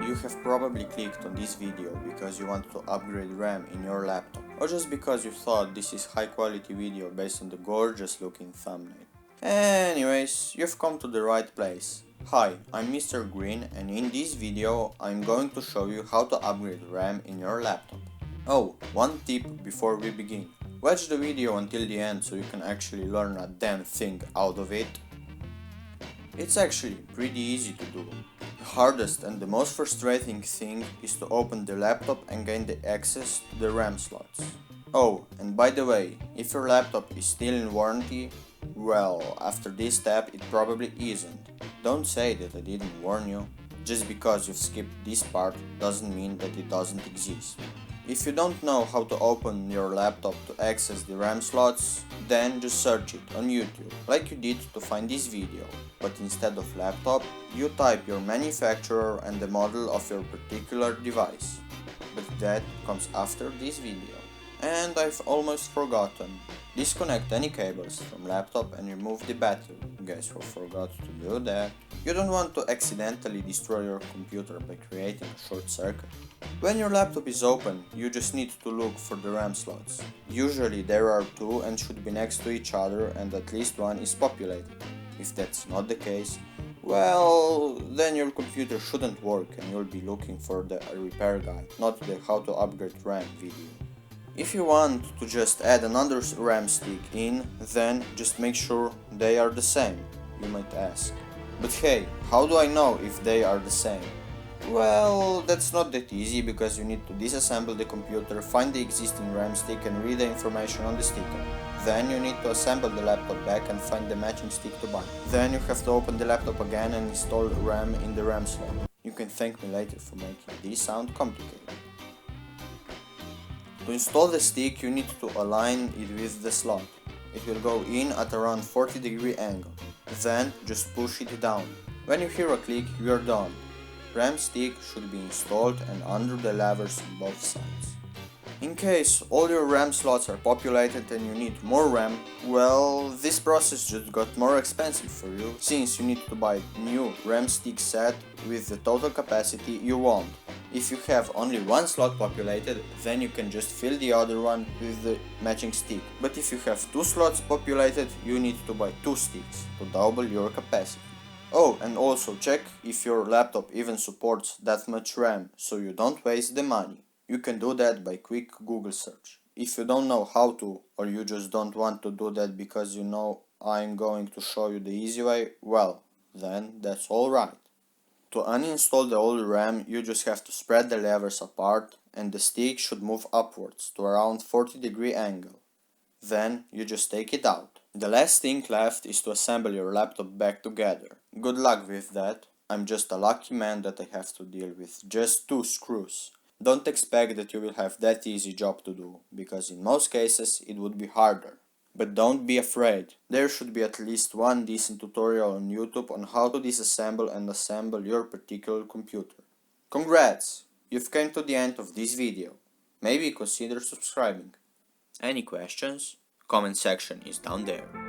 You have probably clicked on this video because you want to upgrade RAM in your laptop, or just because you thought this is high quality video based on the gorgeous looking thumbnail. Anyways, you've come to the right place. Hi, I'm Mr. Green, and in this video I'm going to show you how to upgrade RAM in your laptop. Oh, one tip before we begin. Watch the video until the end so you can actually learn a damn thing out of it. It's actually pretty easy to do. The hardest and the most frustrating thing is to open the laptop and gain the access to the RAM slots. Oh, and by the way, if your laptop is still in warranty, well, after this step it probably isn't. Don't say that I didn't warn you. Just because you've skipped this part doesn't mean that it doesn't exist. If you don't know how to open your laptop to access the RAM slots, then just search it on YouTube, like you did to find this video. But instead of laptop, you type your manufacturer and the model of your particular device. But that comes after this video. And I've almost forgotten. Disconnect any cables from laptop and remove the battery. Guess who forgot to do that? You don't want to accidentally destroy your computer by creating a short circuit. When your laptop is open, you just need to look for the RAM slots. Usually there are two and should be next to each other, and at least one is populated. If that's not the case, well, then your computer shouldn't work and you'll be looking for the repair guide, not the how to upgrade RAM video. If you want to just add another RAM stick in, then just make sure they are the same, you might ask. But hey, how do I know if they are the same? Well, that's not that easy because you need to disassemble the computer, find the existing RAM stick and read the information on the sticker. Then you need to assemble the laptop back and find the matching stick to bind. Then you have to open the laptop again and install the RAM in the RAM slot. You can thank me later for making this sound complicated. To install the stick, you need to align it with the slot. It will go in at around 40-degree angle. Then just push it down. When you hear a click, you are done. RAM stick should be installed and under the levers on both sides. In case all your RAM slots are populated and you need more RAM, well, this process just got more expensive for you, since you need to buy new RAM stick set with the total capacity you want. If you have only one slot populated, then you can just fill the other one with the matching stick. But if you have two slots populated, you need to buy two sticks to double your capacity. Oh, and also check if your laptop even supports that much RAM, so you don't waste the money. You can do that by quick Google search. If you don't know how to, or you just don't want to do that because you know I'm going to show you the easy way, well, then that's alright. To uninstall the old RAM, you just have to spread the levers apart and the stick should move upwards to around 40-degree angle. Then you just take it out. The last thing left is to assemble your laptop back together. Good luck with that. I'm just a lucky man that I have to deal with just two screws. Don't expect that you will have that easy job to do, because in most cases it would be harder. But don't be afraid. There should be at least one decent tutorial on YouTube on how to disassemble and assemble your particular computer. Congrats! You've came to the end of this video. Maybe consider subscribing. Any questions? Comment section is down there.